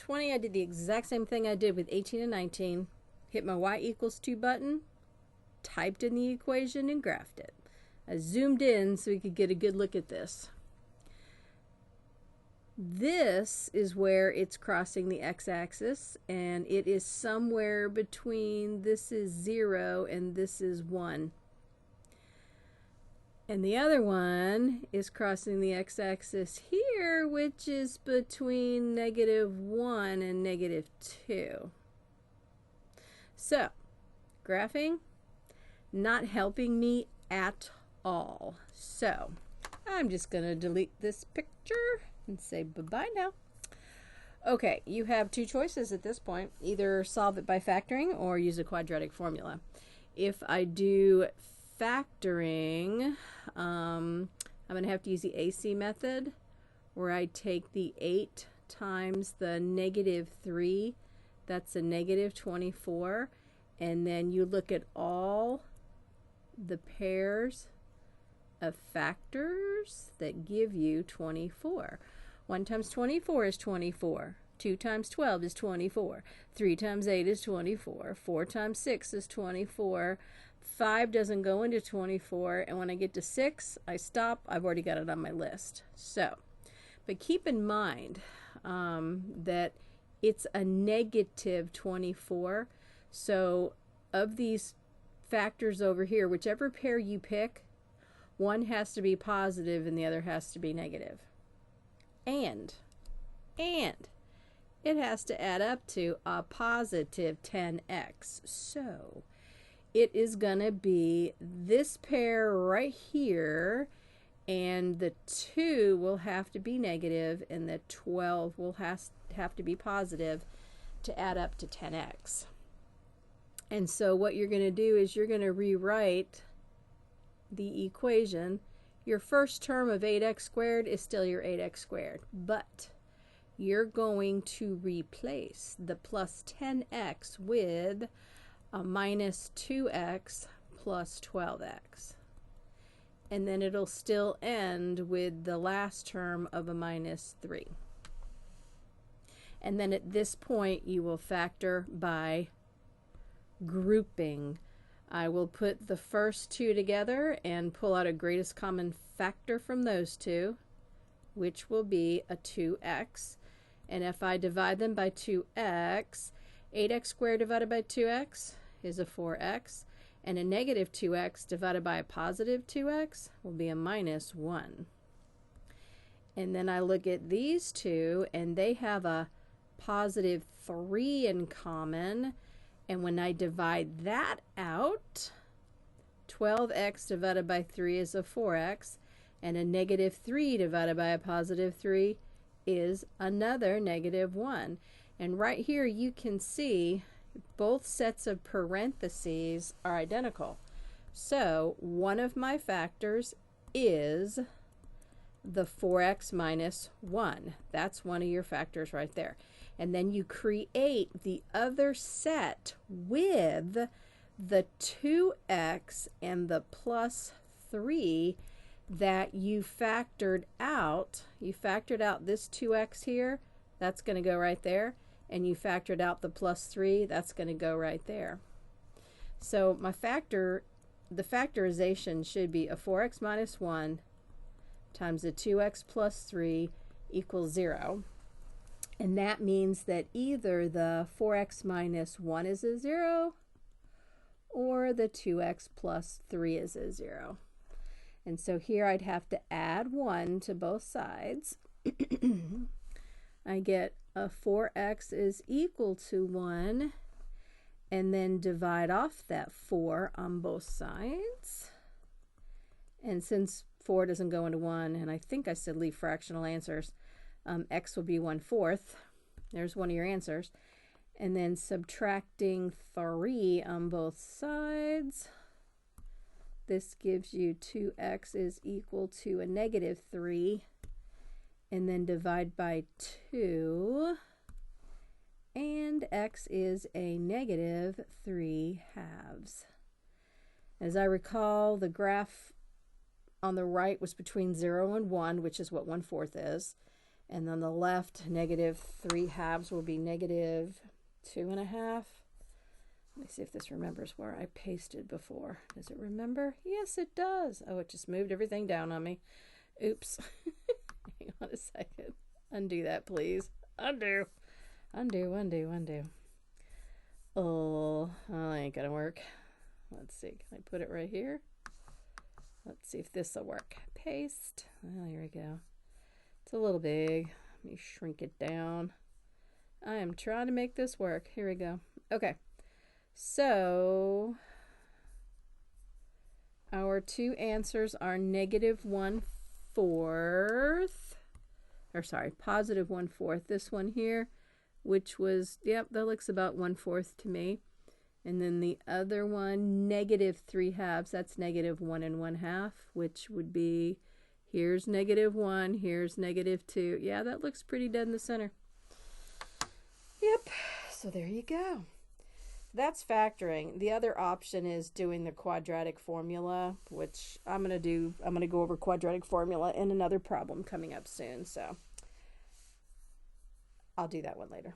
20, I did the exact same thing I did with 18 and 19. Hit my y equals 2 button, typed in the equation, and graphed it. I zoomed in so we could get a good look at this. This is where it's crossing the x-axis, and it is somewhere between this is 0 and this is 1. And the other one is crossing the x-axis here, which is between -1 and -2. So, graphing, not helping me at all. So, I'm just going to delete this picture and say bye-bye now. Okay, you have two choices at this point. Either solve it by factoring or use a quadratic formula. If I do factoring, I'm going to have to use the AC method, where I take the 8 times the -3, that's a -24, and then you look at all the pairs of factors that give you 24. 1 times 24 is 24. 2 times 12 is 24. 3 times 8 is 24. 4 times 6 is 24. 5 doesn't go into 24, and when I get to 6, I stop. I've already got it on my list. So, but keep in mind that it's a -24. So, of these factors over here, whichever pair you pick, one has to be positive and the other has to be negative. And it has to add up to a positive 10x. So it is going to be this pair right here, and the 2 will have to be negative and the 12 will have to be positive to add up to 10x. And so what you're going to do is you're going to rewrite the equation. Your first term of 8x squared is still your 8x squared, but you're going to replace the plus 10x with a minus 2x plus 12x. And then it'll still end with the last term of a minus 3. And then at this point you will factor by grouping. I will put the first two together and pull out a greatest common factor from those two, which will be a 2x. And if I divide them by 2x, 8x squared divided by 2x is a 4x, and a negative 2x divided by a positive 2x will be a minus 1. And then I look at these two, and they have a positive 3 in common. And when I divide that out, 12x divided by 3 is a 4x, and a negative 3 divided by a positive 3 is another negative 1. And right here you can see both sets of parentheses are identical. So one of my factors is the 4x minus 1. That's one of your factors right there. And then you create the other set with the 2x and the plus 3 that you factored out. You factored out this 2x here, that's going to go right there. And you factored out the plus 3, that's going to go right there. So my the factorization should be a 4x minus 1 times a 2x plus 3 equals 0. And that means that either the 4x minus 1 is a 0 or the 2x plus 3 is a 0. And so here I'd have to add 1 to both sides. I get a 4x is equal to 1, and then divide off that 4 on both sides. And since 4 doesn't go into 1, and I think I said leave fractional answers, x will be 1/4. There's one of your answers. And then subtracting 3 on both sides. This gives you 2x is equal to a negative 3. And then divide by 2. And x is a negative 3/2. As I recall, the graph on the right was between 0 and 1, which is what 1/4 is. And on the left, negative 3/2 will be negative 2.5. Let me see if this remembers where I pasted before. Does it remember? Yes, it does. Oh, it just moved everything down on me. Oops. Hang on a second. Undo that, please. Undo. Undo, undo, undo. Oh, that ain't gonna work. Let's see. Can I put it right here? Let's see if this will work. Paste. Oh, here we go. It's a little big. Let me shrink it down. I am trying to make this work. Here we go. Okay. So our two answers are negative 1/4, or sorry, positive 1/4. This one here, which was, yep, that looks about 1/4 to me. And then the other one, negative 3/2, that's negative 1 1/2, which would be, here's negative 1, here's negative 2. Yeah, that looks pretty dead in the center. Yep, so there you go. That's factoring. The other option is doing the quadratic formula, which I'm going to go over quadratic formula in another problem coming up soon. So I'll do that one later.